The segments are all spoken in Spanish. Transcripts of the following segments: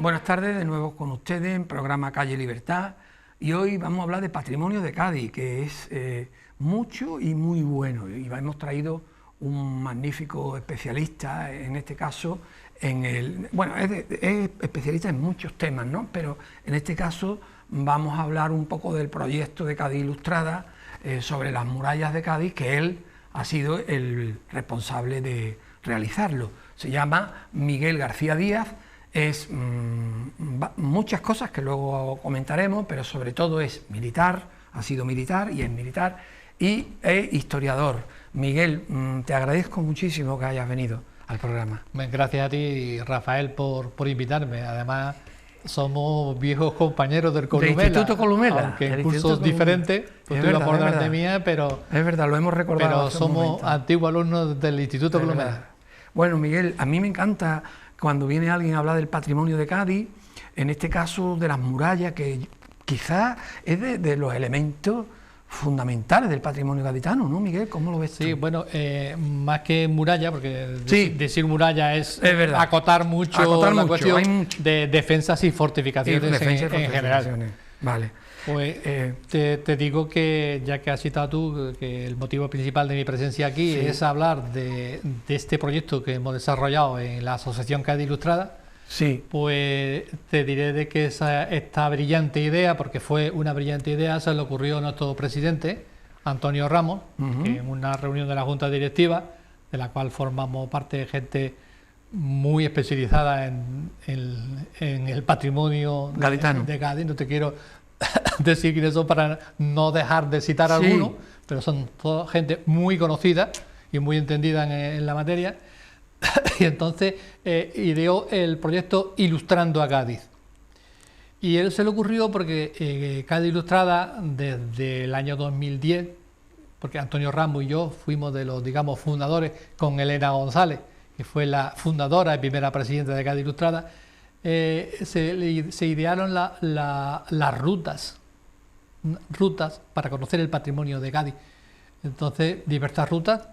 Buenas tardes, de nuevo con ustedes en programa Calle Libertad, y hoy vamos a hablar de patrimonio de Cádiz, que es mucho y muy bueno, y hemos traído un magnífico especialista, en este caso, es especialista en muchos temas, ¿no? Pero en este caso vamos a hablar un poco del proyecto de Cádiz Ilustrada sobre las murallas de Cádiz, que él ha sido el responsable de realizarlo. Se llama Miguel García Díaz. Es muchas cosas que luego comentaremos, pero sobre todo es militar, ha sido militar y es militar y es historiador. Miguel, te agradezco muchísimo que hayas venido al programa. Gracias a ti, Rafael, por invitarme. Además, somos viejos compañeros del Columela. Del Instituto Columela. Aunque en cursos diferentes, pues tú ibas por delante mía, pero... Es verdad, lo hemos recordado. Pero somos antiguos alumnos del Instituto Columela. Bueno, Miguel, a mí me encanta cuando viene alguien a hablar del patrimonio de Cádiz, en este caso de las murallas, que quizás es de los elementos fundamentales del patrimonio gaditano, ¿no, Miguel? ¿Cómo lo ves tú? Sí, bueno, más que muralla, porque sí, decir muralla es acotar mucho la cuestión de defensas y fortificaciones en general. Vale. Pues te digo que, ya que has citado tú, que el motivo principal de mi presencia aquí es hablar de este proyecto que hemos desarrollado en la Asociación Cádiz Ilustrada. Sí. Pues te diré de que esta brillante idea, porque fue una brillante idea, se le ocurrió a nuestro presidente, Antonio Ramos, que en una reunión de la Junta Directiva, de la cual formamos parte de gente muy especializada en el patrimonio gaditano de Cádiz. No te quiero decir quiénes son para no dejar de citar alguno, pero son toda gente muy conocida y muy entendida en la materia. Y entonces ideó el proyecto Ilustrando a Cádiz. Y él se le ocurrió porque Cádiz Ilustrada, desde el año 2010, porque Antonio Ramos y yo fuimos de los, digamos, fundadores, con Elena González, que fue la fundadora y primera presidenta de Cádiz Ilustrada, se idearon las rutas para conocer el patrimonio de Cádiz. Entonces, diversas rutas,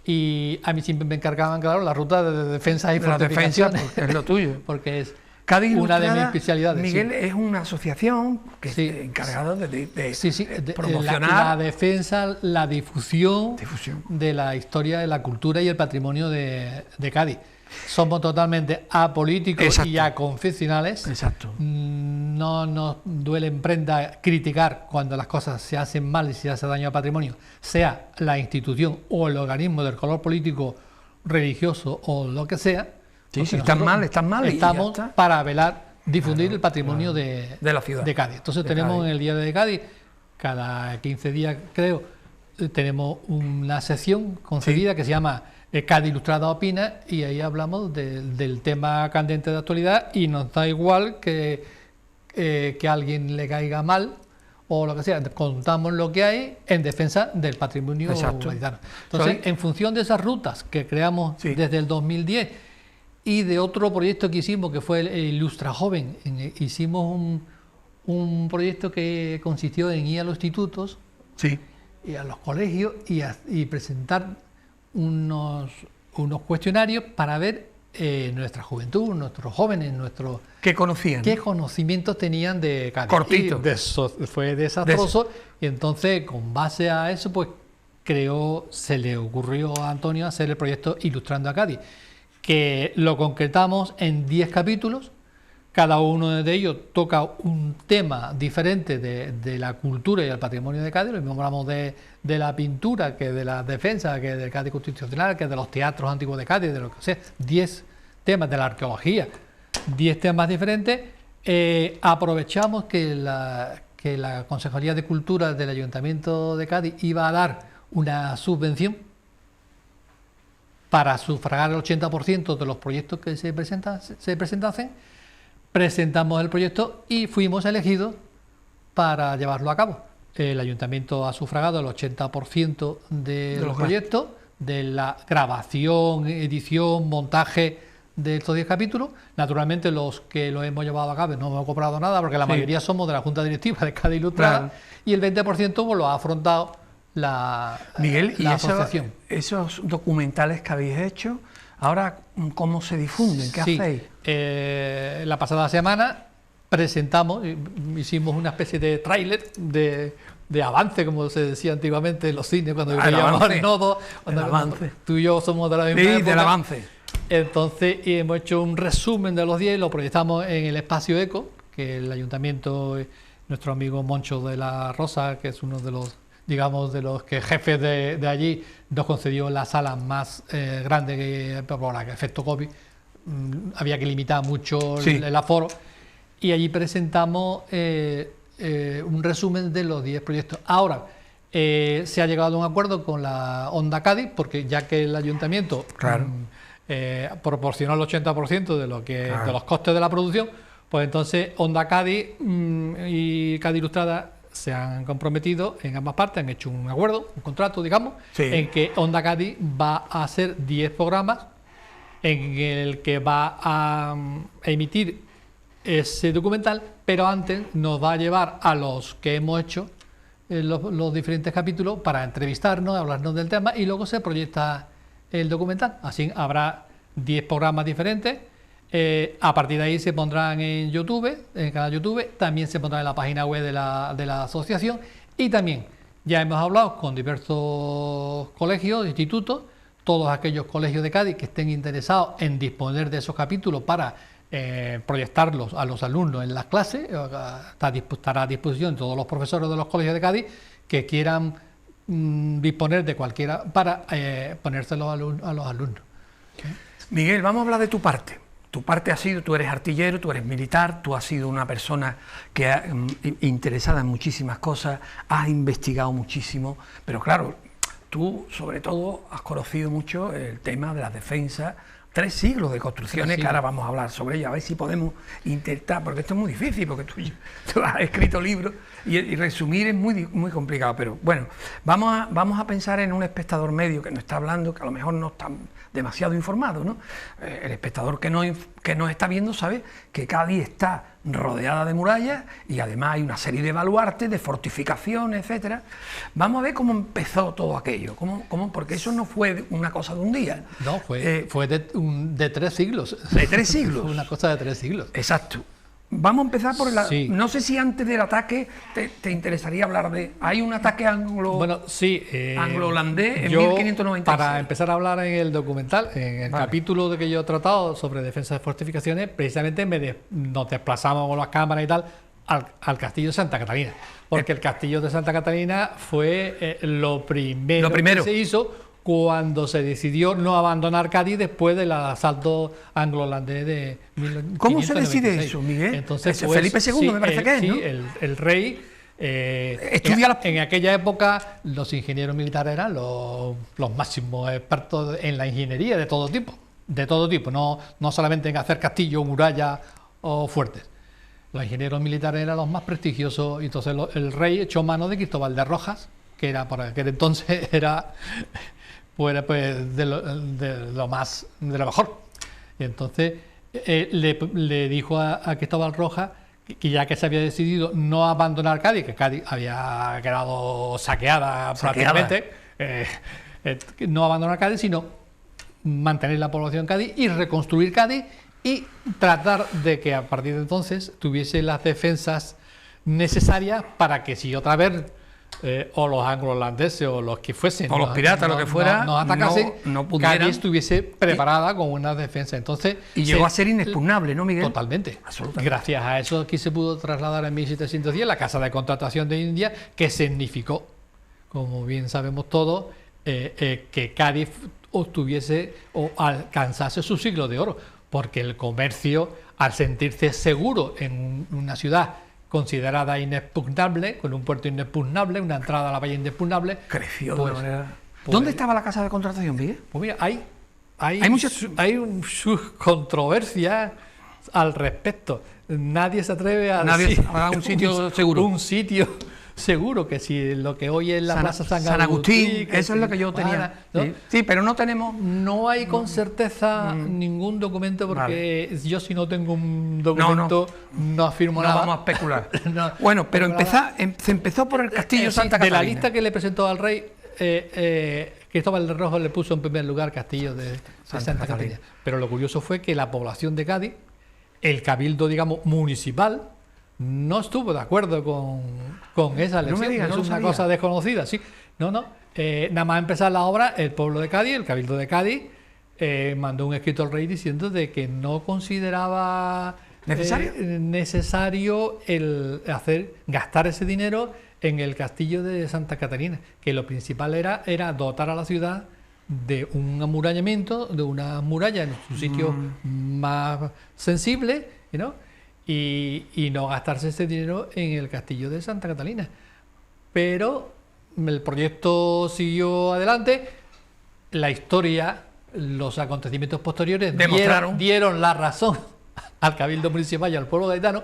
y a mí siempre me encargaban, claro, la ruta de defensa y fortificaciones. Porque es lo tuyo. Porque es Cádiz una de mis especialidades. Miguel, es una asociación que está encargada de promocionar la defensa, la difusión de la historia, de la cultura y el patrimonio de Cádiz. Somos totalmente apolíticos y aconfesionales. Exacto. No nos duele en prenda criticar cuando las cosas se hacen mal y se hace daño al patrimonio, sea la institución o el organismo del color político, religioso o lo que sea. Sí, si están mal. Estamos para velar, difundir el patrimonio de la ciudad de Cádiz. Entonces tenemos en el Día de Cádiz, cada 15 días creo, tenemos una sección concedida que se llama Cádiz Ilustrada Opina, y ahí hablamos del tema candente de actualidad, y nos da igual que a alguien le caiga mal o lo que sea, contamos lo que hay en defensa del patrimonio gaditano. Entonces, en función de esas rutas que creamos desde el 2010 y de otro proyecto que hicimos, que fue el Ilustra Joven, hicimos un proyecto que consistió en ir a los institutos y a los colegios y presentar unos cuestionarios para ver nuestra juventud, nuestros jóvenes, ¿qué conocían? ¿Qué conocimientos tenían de Cádiz? Cortito. Fue desastroso, y entonces, con base a eso, pues se le ocurrió a Antonio hacer el proyecto Ilustrando a Cádiz, que lo concretamos en 10 capítulos. Cada uno de ellos toca un tema diferente de la cultura y el patrimonio de Cádiz. Lo mismo hablamos de la pintura, que de la defensa, que del Cádiz constitucional, que de los teatros antiguos de Cádiz, de lo que sea. 10 temas de la arqueología, 10 temas diferentes. Aprovechamos que la Consejería de Cultura del Ayuntamiento de Cádiz iba a dar una subvención para sufragar el 80% de los proyectos que se presentasen. Presentamos el proyecto y fuimos elegidos para llevarlo a cabo. El ayuntamiento ha sufragado el 80% de los proyectos, de la grabación, edición, montaje de estos 10 capítulos. Naturalmente, los que lo hemos llevado a cabo no hemos cobrado nada, porque la mayoría somos de la Junta Directiva de Cádiz Ilustrada, y el 20% pues, lo ha afrontado la Miguel, asociación. Esos documentales que habéis hecho, Ahora, ¿cómo se difunden? ¿Qué hacéis? La pasada semana presentamos, hicimos una especie de tráiler de avance, como se decía antiguamente en los cines, cuando veíamos el nodo, cuando tú y yo somos de la misma época. Del avance. Entonces hemos hecho un resumen de los 10 y lo proyectamos en el Espacio Eco, que el ayuntamiento, nuestro amigo Moncho de la Rosa, que es uno de los, digamos, de los que jefes de allí, nos concedió la sala más grande que por efecto COVID. Había que limitar mucho el aforo, y allí presentamos un resumen de los 10 proyectos. Ahora, se ha llegado a un acuerdo con la Onda Cádiz, porque ya que el ayuntamiento proporcionó el 80% de de los costes de la producción, pues entonces Onda Cádiz y Cádiz Ilustrada se han comprometido en ambas partes, han hecho un acuerdo, un contrato, digamos, en que Onda Cádiz va a hacer 10 programas en el que va a emitir ese documental, pero antes nos va a llevar a los que hemos hecho los diferentes capítulos para entrevistarnos, hablarnos del tema, y luego se proyecta el documental. Así habrá 10 programas diferentes. A partir de ahí se pondrán en YouTube, en el canal YouTube, también se pondrán en la página web de la asociación, y también ya hemos hablado con diversos colegios, institutos, todos aquellos colegios de Cádiz que estén interesados en disponer de esos capítulos para proyectarlos a los alumnos en las clases. Estará a disposición todos los profesores de los colegios de Cádiz que quieran disponer de cualquiera para ponérselos a los alumnos. Miguel, vamos a hablar de tu parte. Tu parte ha sido, tú eres artillero, tú eres militar, tú has sido una persona que interesada en muchísimas cosas, has investigado muchísimo, pero claro, tú sobre todo has conocido mucho el tema de la defensa, 3 siglos de construcciones, que ahora vamos a hablar sobre ello, a ver si podemos intentar, porque esto es muy difícil, porque tú has escrito libros y resumir es muy complicado, pero bueno, vamos a pensar en un espectador medio que nos está hablando, que a lo mejor no está demasiado informado, ¿no? El espectador que nos está viendo sabe que Cádiz está rodeada de murallas y además hay una serie de baluartes, de fortificaciones, etcétera. Vamos a ver cómo empezó todo aquello, porque eso no fue una cosa de un día. No, fue de 3 siglos. De 3 siglos. Fue una cosa de 3 siglos. Exacto. Vamos a empezar por no sé si antes del ataque te interesaría hablar de... Hay un ataque anglo-holandés en 1596. Para empezar a hablar en el documental, en el capítulo de que yo he tratado sobre defensa de fortificaciones, precisamente nos desplazamos con las cámaras y tal al castillo de Santa Catalina, porque el castillo de Santa Catalina fue lo primero que se hizo cuando se decidió no abandonar Cádiz después del asalto anglo-holandés de 1596. ¿Cómo se decide eso, Miguel? Entonces, Felipe II me parece que es, ¿no? Sí, el rey... en aquella época los ingenieros militares eran los máximos expertos en la ingeniería de todo tipo, no solamente en hacer castillos, murallas o fuertes. Los ingenieros militares eran los más prestigiosos, y entonces el rey echó mano de Cristóbal de Rojas, que era por aquel entonces era pues de lo mejor. Y entonces le dijo a Cristóbal Rojas que ya que se había decidido no abandonar Cádiz, que Cádiz había quedado saqueada prácticamente, no abandonar Cádiz, sino mantener la población en Cádiz y reconstruir Cádiz y tratar de que a partir de entonces tuviese las defensas necesarias para que si otra vez o los anglo-holandeses o los que fuesen, o los piratas, lo que fuera, nos atacasen, no pudieran. Cádiz estuviese preparada con una defensa. Entonces, y llegó a ser inexpugnable, ¿no, Miguel? Totalmente. Gracias a eso aquí se pudo trasladar en 1710 la Casa de Contratación de India, que significó, como bien sabemos todos, que Cádiz obtuviese o alcanzase su siglo de oro, porque el comercio, al sentirse seguro en una ciudad considerada inexpugnable, con un puerto inexpugnable, una entrada a la bahía inexpugnable, creció de manera... ¿Dónde estaba la Casa de Contratación, Miguel? Pues mira, hay sus controversias al respecto. Nadie se atreve a decir un sitio seguro. Un sitio seguro, que si lo que hoy es la Plaza San Agustín, eso es lo que yo tenía. ¿No? Sí, pero no tenemos... No hay con certeza ningún documento, porque yo si no tengo un documento no afirmo nada. No vamos a especular. Bueno, pero se empezó por el castillo Santa Catalina. De la lista que le presentó al rey, Cristóbal de Rojo le puso en primer lugar Castillo de Santa Catalina. Pero lo curioso fue que la población de Cádiz, el cabildo, digamos, municipal, no estuvo de acuerdo con esa elección. No me digas, es no una sabía. cosa desconocida, sí. Nada más empezar la obra, el pueblo de Cádiz, el cabildo de Cádiz, mandó un escrito al rey diciendo de que no consideraba necesario el gastar ese dinero en el castillo de Santa Catalina, que lo principal era dotar a la ciudad de un amurallamiento, de una muralla en su sitio más sensible, ¿no? Y no gastarse ese dinero en el castillo de Santa Catalina. Pero el proyecto siguió adelante, la historia, los acontecimientos posteriores dieron la razón al Cabildo Municipal y al pueblo gaditano,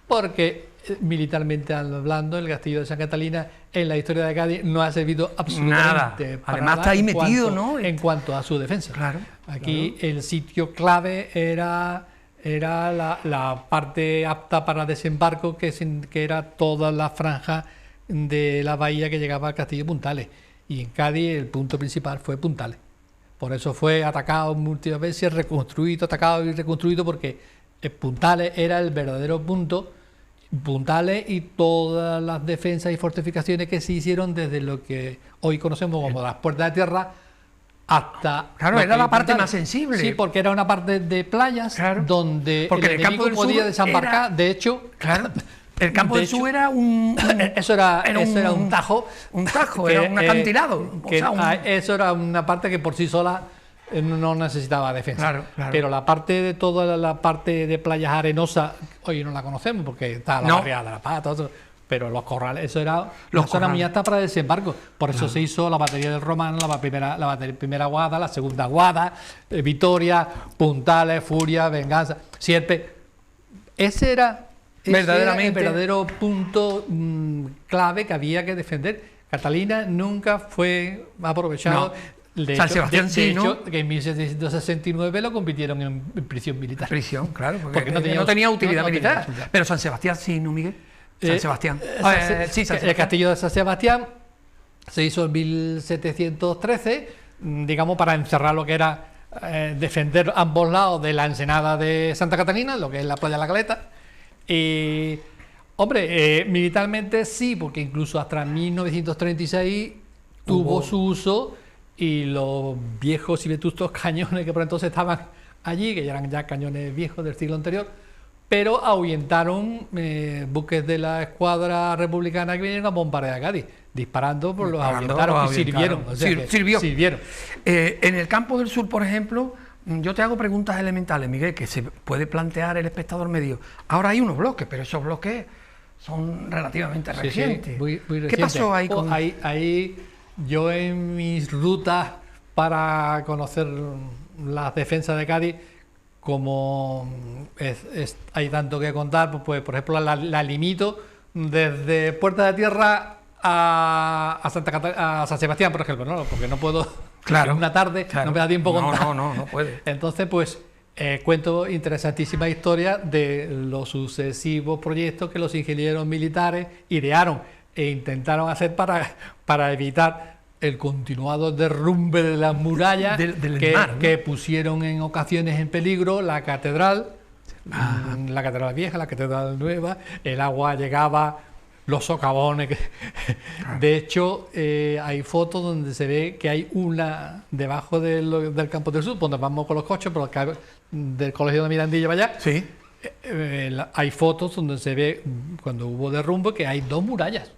porque militarmente hablando, el castillo de Santa Catalina en la historia de Cádiz no ha servido absolutamente nada. Además está ahí metido, ¿no? En cuanto a su defensa. Claro, Aquí el sitio clave era la parte apta para desembarco, que era toda la franja de la bahía que llegaba al castillo de Puntales. Y en Cádiz el punto principal fue Puntales. Por eso fue atacado múltiples veces, reconstruido, atacado y reconstruido, porque Puntales era el verdadero punto. Puntales y todas las defensas y fortificaciones que se hicieron desde lo que hoy conocemos como las puertas de tierra hasta... Claro, era la parte más sensible. Sí, porque era una parte de playas, claro, donde porque el enemigo podía desembarcar. Era, de hecho, claro, el campo del sur era un tajo. Un tajo, era un acantilado. Eso era una parte que por sí sola no necesitaba defensa. Claro, claro. Pero la parte de toda la parte de playas arenosas, hoy no la conocemos porque está la barriada de la Paz, todo eso, pero los corrales, eso era una zona muy apta para desembarco. Por eso se hizo la batería del Romano, la primera guada, la segunda guada, Vitoria, Puntales, Furia, Venganza, Sierpe. Ese era el verdadero punto clave que había que defender. Catalina nunca fue aprovechado. De San Sebastián hecho, que en 1769 lo convirtieron en prisión militar. Prisión, claro, porque no tenía utilidad militar. Pero San Sebastián sí, ¿no, Miguel? San Sebastián. Sí, San Sebastián. El castillo de San Sebastián se hizo en 1713, digamos, para encerrar lo que era defender ambos lados de la ensenada de Santa Catalina, lo que es la playa de la Caleta. Y, hombre, militarmente sí, porque incluso hasta 1936 tuvo su uso. Y los viejos y vetustos cañones que por entonces estaban allí, que eran ya cañones viejos del siglo anterior, pero ahuyentaron buques de la escuadra republicana que vinieron a bombardear Cádiz, disparando, por los ahuyentaron y sirvieron. O sea, sirvieron. En el campo del sur, por ejemplo, yo te hago preguntas elementales, Miguel, que se puede plantear el espectador medio. Ahora hay unos bloques, pero esos bloques son relativamente recientes. Sí, muy recientes. ¿Qué pasó ahí con...? Ahí yo en mis rutas para conocer las defensas de Cádiz, como hay tanto que contar, pues por ejemplo la limito desde Puerta de Tierra a San Sebastián, por ejemplo, ¿no? Porque no puedo, en una tarde no me da tiempo contar. No puede. Entonces, pues cuento interesantísima historia de los sucesivos proyectos que los ingenieros militares idearon e intentaron hacer para evitar el continuado derrumbe de las murallas que pusieron en ocasiones en peligro la catedral, la catedral vieja, la catedral nueva. El agua llegaba, los socavones. De hecho, hay fotos donde se ve que hay una debajo del campo del sur, donde vamos con los coches, por del colegio de Mirandilla para allá. Sí. Hay fotos donde se ve, cuando hubo derrumbe, que hay dos murallas.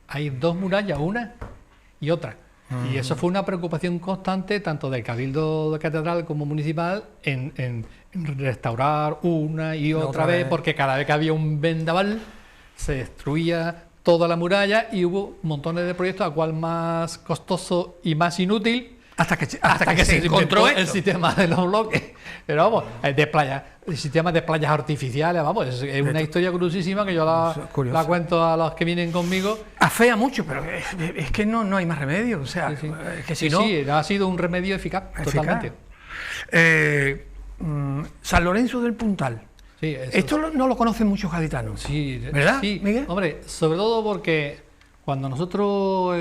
Hay dos murallas, una y otra. Y eso fue una preocupación constante, tanto del Cabildo de Catedral como municipal, en restaurar una y otra vez, porque cada vez que había un vendaval se destruía toda la muralla y hubo montones de proyectos, a cual más costoso y más inútil, hasta que se encontró el sistema de los bloques. Pero vamos, el sistema de playas artificiales, vamos, es una historia curiosísima que yo la cuento a los que vienen conmigo. Afea mucho, pero es que no hay más remedio. O sea, sí. Es que si no... Sí, ha sido un remedio eficaz. Totalmente. San Lorenzo del Puntal. Sí, esto no lo conocen muchos gaditanos. Sí, ¿verdad, sí, Miguel? Hombre, sobre todo porque cuando nosotros,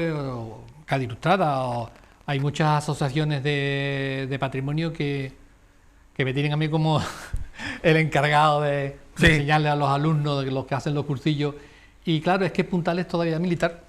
Cádiz Ilustrada hay muchas asociaciones de patrimonio que me tienen a mí como el encargado de enseñarle a los alumnos, de los que hacen los cursillos. Y claro, es que Puntales todavía es militar,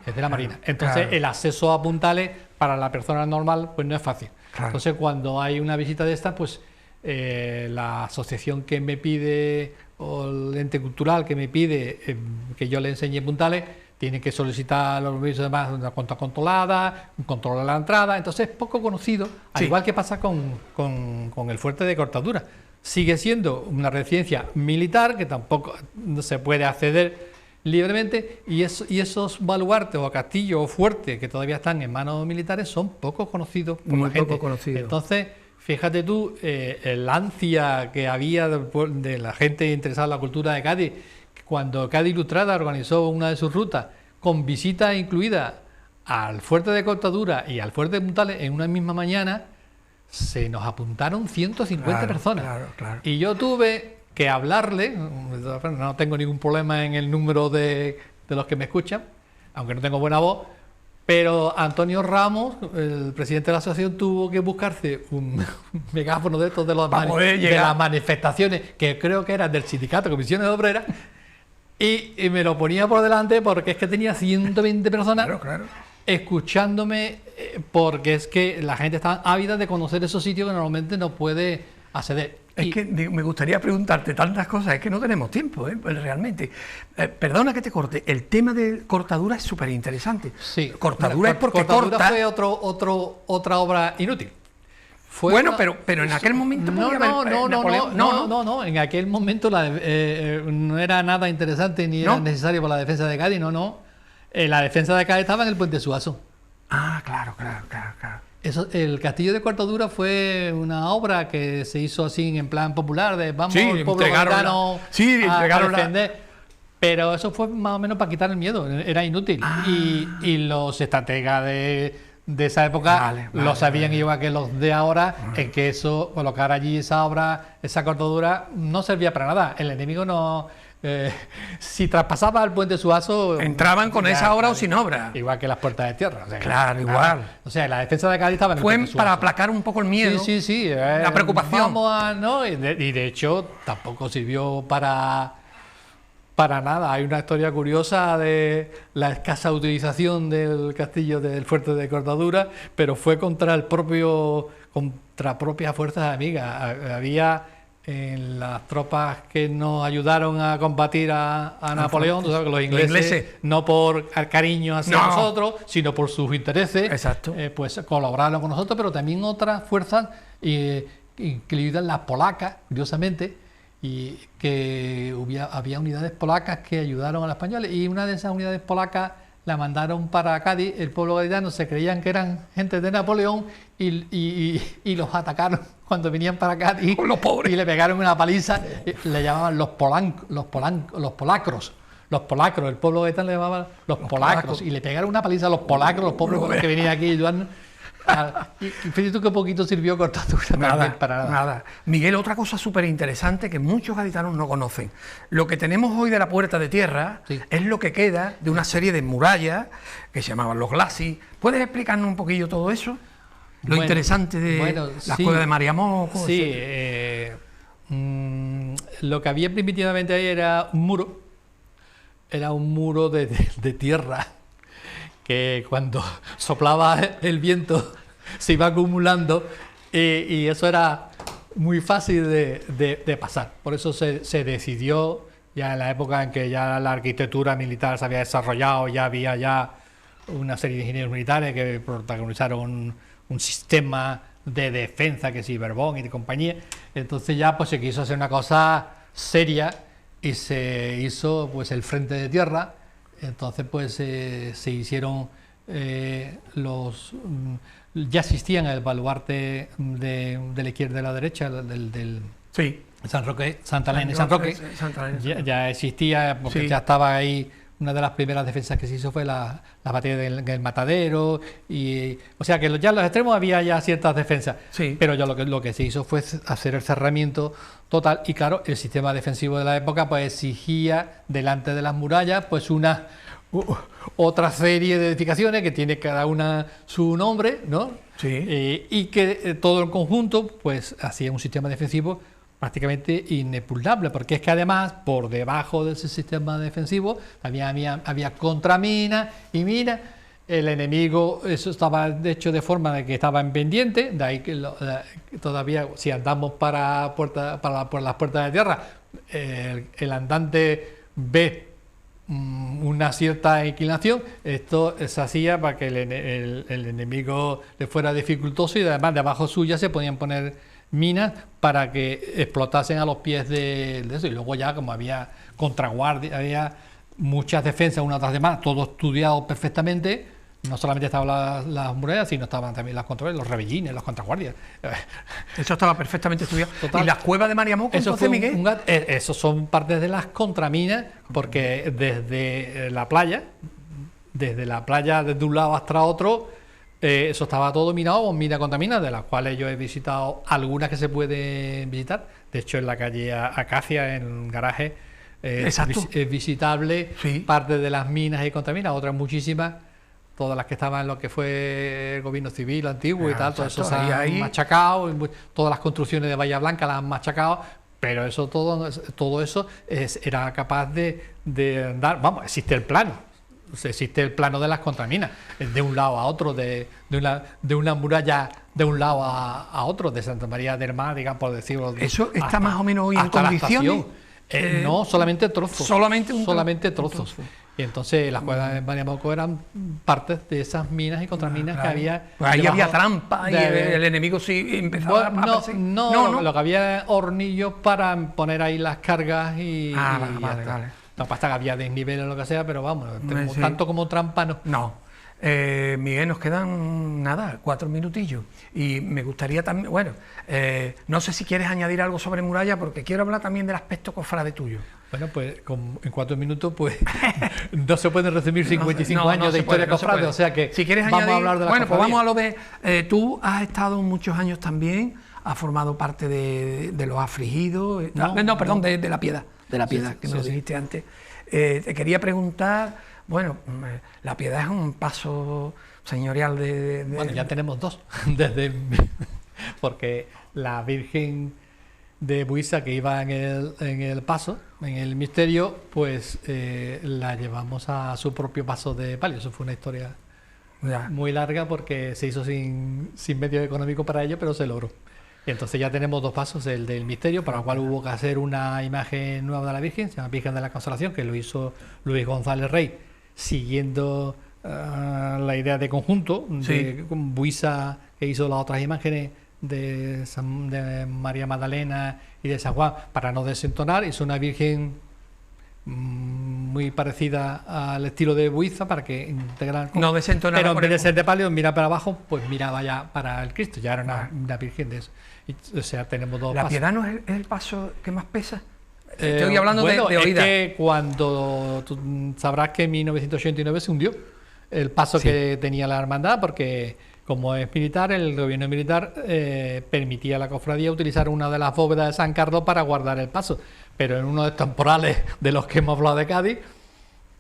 es de la Marina. Entonces, el acceso a Puntales para la persona normal pues no es fácil. Entonces, cuando hay una visita de estas, pues la asociación que me pide, o el ente cultural que me pide que yo le enseñe Puntales, tiene que solicitar los permisos de una cuenta controlada, un control de la entrada. Entonces, es poco conocido, al igual que pasa con el fuerte de Cortadura. Sigue siendo una residencia militar que tampoco se puede acceder libremente, y esos baluartes o castillos o fuertes que todavía están en manos militares son poco conocidos por la gente. Entonces, fíjate tú, el ansia que había de la gente interesada en la cultura de Cádiz, cuando Cádiz Ilustrada organizó una de sus rutas con visitas incluidas al fuerte de Cortadura y al fuerte de Puntales en una misma mañana, se nos apuntaron 150 personas. Y yo tuve que hablarle, no tengo ningún problema en el número de los que me escuchan, aunque no tengo buena voz, pero Antonio Ramos, el presidente de la asociación, tuvo que buscarse un megáfono de estos de las manifestaciones, que creo que eran del sindicato Comisiones Obreras, y me lo ponía por delante porque es que tenía 120 personas escuchándome, porque es que la gente está ávida de conocer esos sitios que normalmente no puede acceder. Es que me gustaría preguntarte tantas cosas, es que no tenemos tiempo, realmente. Perdona que te corte, el tema de Cortadura es súper interesante. Sí. Cortadura es porque Cortadura corta... fue otra obra inútil. Pero en aquel momento... No, en aquel momento no era nada interesante ni era necesario para la defensa de Cádiz, la defensa de Cádiz estaba en el Puente Suazo. Ah, claro. El castillo de Cortadura fue una obra que se hizo así en plan popular, de vamos al pueblo gaditano a defender. Pero eso fue más o menos para quitar el miedo, era inútil. Y los estrategas de esa época lo sabían igual que los de ahora, en que eso, colocar allí esa obra, esa Cortadura, no servía para nada. El enemigo no... si traspasaba el puente Suazo, entraban con esa obra o sin obra, igual que las puertas de tierra, igual. O sea, la defensa de Cádiz estaba en el puente Suazo. Para aplacar un poco el miedo, la preocupación. Y de hecho tampoco sirvió para nada. Hay una historia curiosa de la escasa utilización del castillo del fuerte de Cortadura, pero fue contra propias fuerzas amigas. Había en las tropas que nos ayudaron a combatir a Napoleón, tú sabes que los ingleses no por cariño hacia nosotros, sino por sus intereses, pues colaboraron con nosotros, pero también otras fuerzas, incluidas las polacas, curiosamente, y que había unidades polacas que ayudaron a los españoles, y una de esas unidades polacas la mandaron para Cádiz. El pueblo gaditano se creían que eran gente de Napoleón y los atacaron cuando venían para Cádiz, los pobres, y le pegaron una paliza. Le llamaban los polacros, el pueblo gaditano le llamaban los polacros, y le pegaron una paliza a los polacros, los pobres que venían aquí ayudando. Y fíjate tú qué poquito sirvió Cortadura para nada. Miguel, otra cosa súper interesante que muchos gaditanos no conocen. Lo que tenemos hoy de la Puerta de Tierra es lo que queda de una serie de murallas que se llamaban los glacis. ¿Puedes explicarnos un poquillo todo eso? Lo interesante de la escuela de Mariamó. Sí, lo que había primitivamente ahí era un muro de tierra, que cuando soplaba el viento se iba acumulando, y eso era muy fácil de pasar. Por eso se decidió, ya en la época en que ya la arquitectura militar se había desarrollado, ya había una serie de ingenieros militares que protagonizaron un sistema de defensa, que sí, Borbón y de compañía. Entonces ya pues se quiso hacer una cosa seria y se hizo pues el frente de tierra. Entonces pues se hicieron ya existían el baluarte de la izquierda y de la derecha del San Roque, Santa Elena y San Roque. Ya existía, porque ya estaba ahí. Una de las primeras defensas que se hizo fue la batalla del Matadero, o sea que ya en los extremos había ya ciertas defensas, pero ya lo que se hizo fue hacer el cerramiento total. Y claro, el sistema defensivo de la época pues exigía delante de las murallas pues una otra serie de edificaciones que tiene cada una su nombre, ¿no? Sí. Y que todo el conjunto pues hacía un sistema defensivo prácticamente inexpugnable, porque es que además por debajo de ese sistema defensivo había contraminas y minas. El enemigo, eso estaba hecho de forma de que estaba en pendiente, de ahí que todavía si andamos por las puertas de tierra, el andante ve una cierta inclinación. Esto se hacía para que el enemigo le fuera dificultoso, y además debajo suya se podían poner minas para que explotasen a los pies de eso. Y luego ya, como había contraguardia, había muchas defensas unas tras demás, todo estudiado perfectamente. No solamente estaban las murallas, sino estaban también las contraguardias, los rebellines, las contraguardias. Eso estaba perfectamente estudiado. Total. ¿Y las cuevas de Mariamoco, entonces, Miguel? Esos son partes de las contraminas, porque desde la playa, desde un lado hasta otro, eso estaba todo minado con minas contaminadas, de las cuales yo he visitado algunas que se pueden visitar. De hecho, en la calle Acacia, en un garaje, es visitable, sí, parte de las minas y contaminadas, otras muchísimas. Todas las que estaban en lo que fue el gobierno civil antiguo y tal, todo eso se han machacado, todas las construcciones de Bahía Blanca las han machacado, pero eso todo eso era capaz de andar. Vamos, existe el plano de las contraminas, de un lado a otro, de una muralla de un lado a otro, de Santa María del Mar, digamos, por decirlo. ¿Eso está más o menos hoy en condiciones? No, solamente trozos. Solamente trozos. Y entonces las cuevas de Mariamoco eran partes de esas minas y contraminas, claro, que había. Pues ahí había trampa y el enemigo sí empezaba a perseguir. No, lo que había hornillos para poner ahí las cargas y. Vale. No, pasa que había desnivel o lo que sea, pero vamos, sí, tanto como trampa no. No. Miguel, nos quedan 4 minutillos y me gustaría también, no sé si quieres añadir algo sobre muralla, porque quiero hablar también del aspecto cofrade tuyo. Bueno, pues en 4 minutos pues no se pueden resumir 55 años de historia cofrade, o sea que si quieres vamos añadir, a hablar de la pues cofradía. Vamos a lo de tú has estado muchos años también, has formado parte de los afligidos, de la piedad, que me lo dijiste antes. Te quería preguntar, la piedad es un paso señorial de... Bueno, ya tenemos 2, porque la Virgen de Buisa, que iba en el paso, en el misterio, pues la llevamos a su propio paso de palio. Eso fue una historia muy larga, porque se hizo sin medio económico para ello, pero se logró. Y entonces ya tenemos 2 pasos, el del misterio, para el cual hubo que hacer una imagen nueva de la Virgen, se llama Virgen de la Consolación, que lo hizo Luis González Rey, siguiendo la idea de conjunto, de Buisa, que hizo las otras imágenes de María Magdalena y de San Juan, para no desentonar. Hizo una Virgen muy parecida al estilo de Buiza, para que integraran, no desentonar, pero en vez de ser de palio, mira para abajo, pues miraba ya para el Cristo, ya era una Virgen de eso. O sea, tenemos 2 pasos. ¿La piedad no es el paso que más pesa? Estoy hablando de oída. Es que cuando tú sabrás que en 1989 se hundió el paso que tenía la hermandad, porque como es militar, el gobierno militar permitía a la cofradía utilizar una de las bóvedas de San Carlos para guardar el paso, pero en uno de los temporales de los que hemos hablado de Cádiz,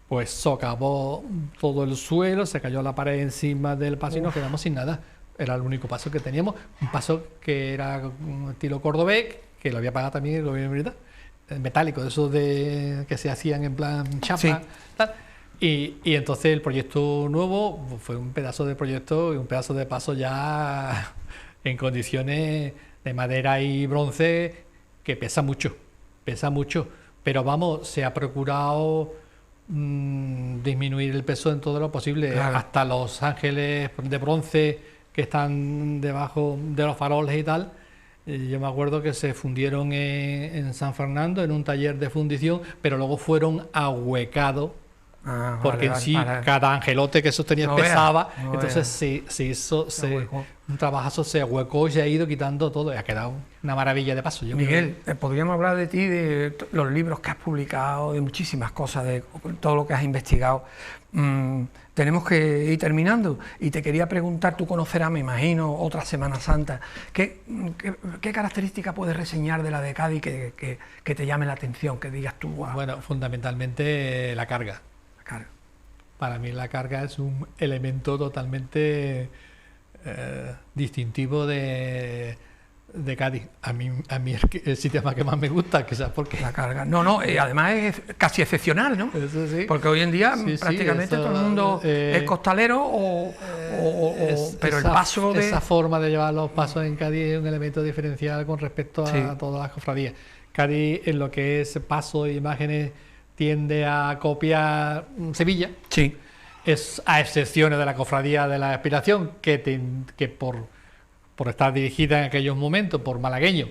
pues socavó todo el suelo, se cayó la pared encima del paso y nos quedamos sin nada. Era el único paso que teníamos, un paso que era un estilo cordobés, que lo había pagado también el gobierno militar, metálico, de esos que se hacían en plan chapa, tal. Y entonces el proyecto nuevo fue un pedazo de proyecto y un pedazo de paso ya en condiciones de madera y bronce, que pesa mucho, pero vamos, se ha procurado disminuir el peso en todo lo posible, claro. Hasta los ángeles de bronce que están debajo de los faroles y tal. Yo me acuerdo que se fundieron en San Fernando en un taller de fundición, pero luego fueron ahuecados, porque cada angelote que sostenía pesaba, entonces se hizo un trabajazo, se ahuecó y se ha ido quitando todo y ha quedado una maravilla de paso. Miguel, podríamos hablar de ti, de los libros que has publicado, de muchísimas cosas, de todo lo que has investigado. Tenemos que ir terminando y te quería preguntar, tú conocerás, me imagino, otra Semana Santa, ¿qué característica puedes reseñar de la de Cádiz que te llame la atención, que digas tú? Wow. Bueno, fundamentalmente la carga. para mí la carga es un elemento totalmente distintivo de Cádiz. A mí el sitio que más me gusta, que sabes por qué. La carga. No, además es casi excepcional, ¿no? Eso sí. Porque hoy en día Sí, prácticamente eso, todo el mundo es costalero pero el paso de... Esa forma de llevar los pasos en Cádiz es un elemento diferencial con respecto a todas las cofradías. Cádiz, en lo que es paso e imágenes, tiende a copiar Sevilla. Sí. Es a excepciones de la cofradía de la Expiración, que por estar dirigida en aquellos momentos por malagueño,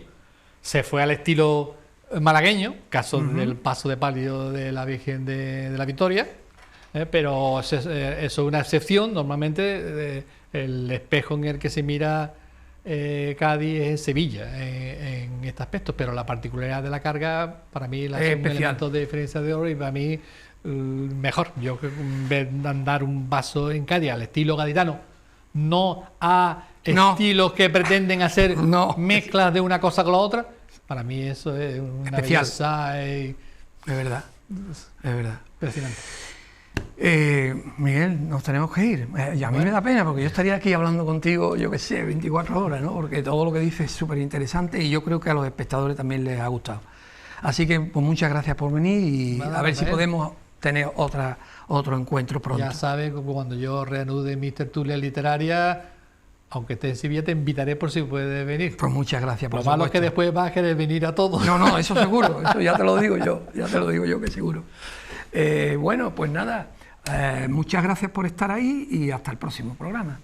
se fue al estilo malagueño, caso del paso de palio de la Virgen de la Victoria, pero eso es una excepción. Normalmente el espejo en el que se mira Cádiz es Sevilla en este aspecto, pero la particularidad de la carga para mí es un elemento de diferencia de oro, y para mí mejor. Yo ver andar un paso en Cádiz al estilo gaditano, no a estilos que pretenden hacer mezclas de una cosa con la otra, para mí eso es una belleza. Es verdad, es verdad. Impresionante. Miguel, nos tenemos que ir. Y a mí me da pena, porque yo estaría aquí hablando contigo, yo qué sé, 24 horas, ¿no? Porque todo lo que dices es súper interesante y yo creo que a los espectadores también les ha gustado. Así que pues muchas gracias por venir y a ver si podemos tener otro encuentro pronto. Ya sabes, cuando yo reanude mis tertulias literarias, aunque esté en Sevilla, te invitaré por si puedes venir. Pues muchas gracias. Lo malo es que después vas a querer venir a todos. No, eso seguro, eso ya te lo digo yo, que seguro. Bueno, pues nada, muchas gracias por estar ahí y hasta el próximo programa.